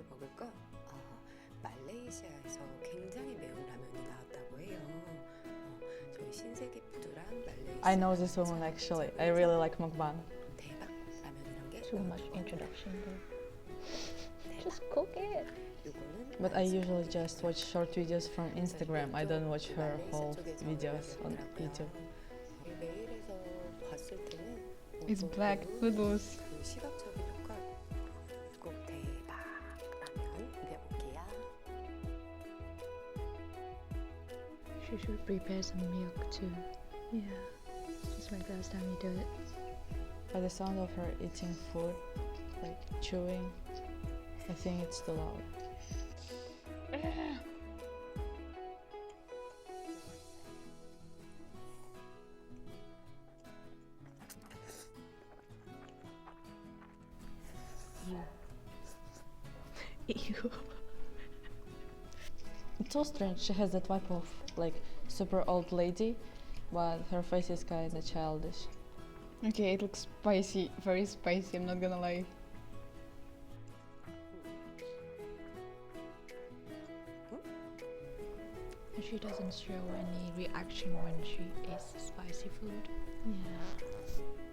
라면을 먹을까? 말레이시아에서 굉장히 매운 라면이 나왔다고 해요. 저희 신세계 푸드랑 말레이시아. I know this woman actually. I really like mukbang. 대박 라면이란 게 Too much introduction though. Just cook it. But I usually just watch short videos from Instagram. I don't watch her whole videos on YouTube. 메일에서 봤을 때는 It's black noodles. 그 시각적인 효과 꼭 대박 라면 비벼볼게요. She should prepare some milk too. Yeah, just like last time you did it. By the sound of her eating food, like chewing, I think it's too loud. Ew. It's so strange. She has that vibe of like super old lady, but her face is kind of childish. Okay, it looks spicy, very spicy, I'm not gonna lie. And she doesn't show any reaction when she eats spicy food. Yeah.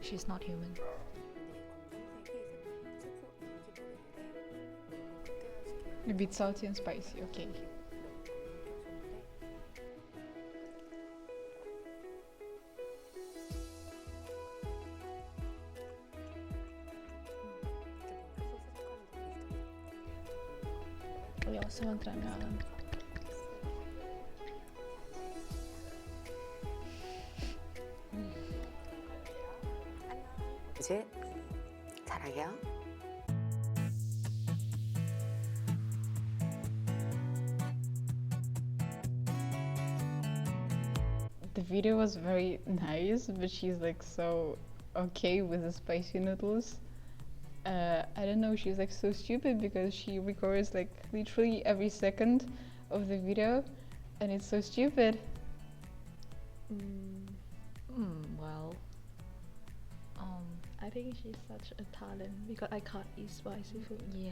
She's not human. A bit salty and spicy, okay. We also want ramen. 이제 잘하게요. The video was very nice, but she's like so okay with the spicy noodles. I don't know, she's like so stupid because she records like literally every second of the video and it's so stupid. Well, I think she's such a talent because I can't eat spicy food. Yeah.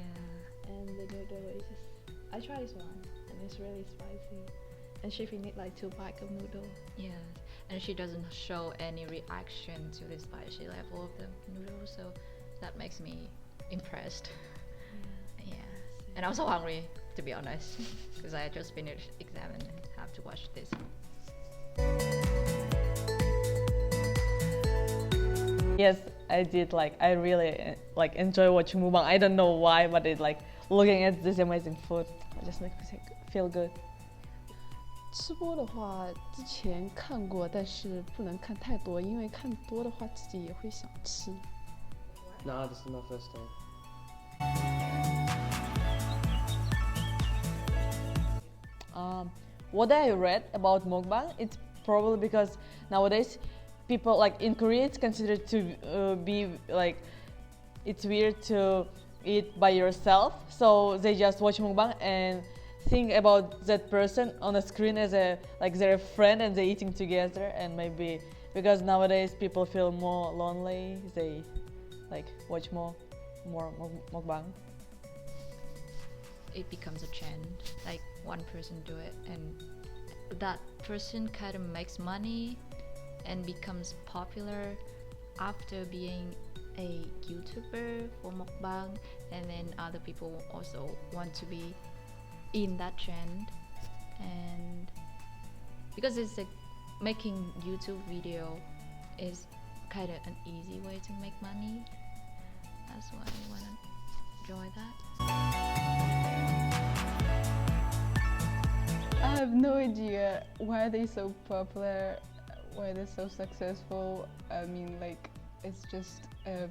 And the noodle is just, I tried this once and it's really spicy. And she finished like 2 packs of noodle. Yes, and she doesn't show any reaction to the spicy level of the noodles, so that makes me impressed. Yeah, and I'm so hungry, to be honest, because I just finished exam and have to watch this. Yes, I did. Like I really like enjoy watching mukbang. I don't know why, but it like looking at this amazing food, it just makes me feel good. 吃播的话，之前看过，但是不能看太多，因为看多的话自己也会想吃。Nah, this is my first time. What I read about mukbang, it's probably because nowadays people like in Korea it's considered to be like it's weird to eat by yourself, so they just watch mukbang and think about that person on the screen as a like their friend and they're eating together. And maybe because nowadays people feel more lonely, they like watch more mukbang. It becomes a trend, like one person do it and that person kind of makes money and becomes popular after being a YouTuber for mukbang, and then other people also want to be in that trend. And because it's like making YouTube video is kind of an easy way to make money, that's why I want to enjoy that. I have no idea why they're so popular, why they're so successful. I mean, like, it's just a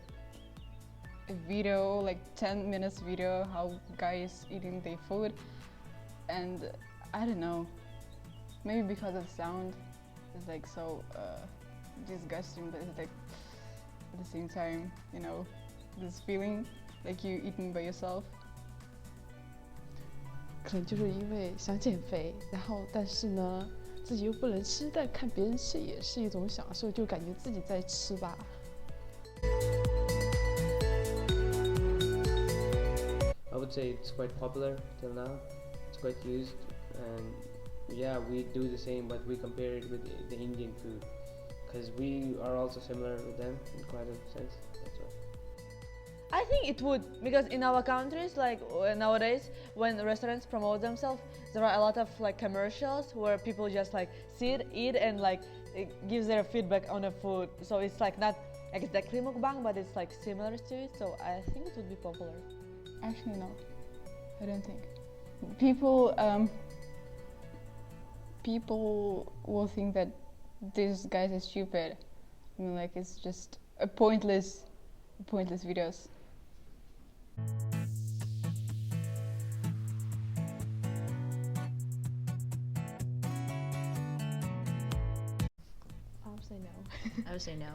video, like 10 minutes video, how guys eating their food. And I don't know, maybe because of the sound, it's like so disgusting, but it's like at the same time, you know, this feeling like you eating by yourself. 可能就是因为想减肥，然后但是呢自己又不能吃，但看别人吃也是一种享受，就感觉自己在吃吧。I would say it's quite popular till now. It's quite used, and yeah, we do the same, but we compare it with the Indian food because we are also similar with them in quite a sense. That's why. I think it would, because in our countries, like nowadays, when restaurants promote themselves, there are a lot of like commercials where people just like sit, eat, and like it gives their feedback on the food. So it's like not exactly mukbang, but it's like similar to it. So I think it would be popular. Actually, no, I don't think. People, people will think that these guys are stupid. I mean, like it's just a pointless videos. I would say no. I would say no.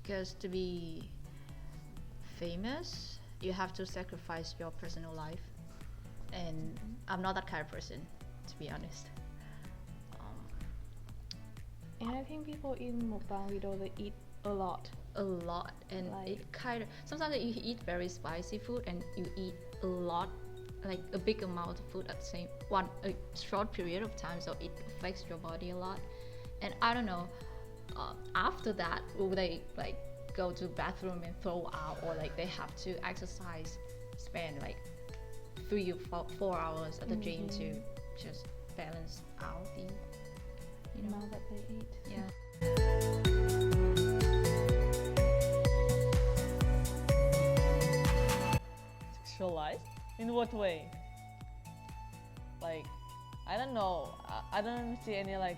Because to be famous, you have to sacrifice your personal life, and I'm not that kind of person, to be honest. And I think people in mukbang video, they eat a lot. A lot, and Like- it kind of sometimes you eat very spicy food and you eat a lot, like a big amount of food at the same a short period of time, so it affects your body a lot. And I don't know, after that will they like go to the bathroom and throw out, or like they have to exercise, spend like 3 or 4 hours at the gym to just balance out the Amount that they eat. yeah. Sexualized? In what way? Like, I don't know. I don't see any like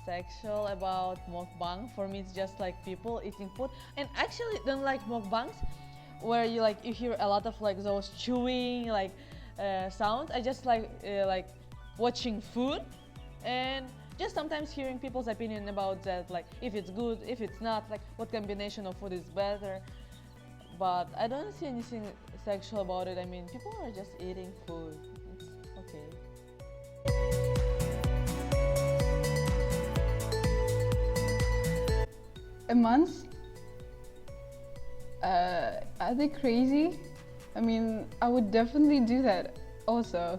sexual about mukbang. For me, it's just like people eating food. And actually, don't like mukbangs where you hear a lot of like those chewing sounds. I just like watching food and just sometimes hearing people's opinion about that, like if it's good, if it's not, like what combination of food is better. But I don't see anything sexual about it. I mean, people are just eating food. It's okay. A month? Are they crazy? I mean, I would definitely do that also.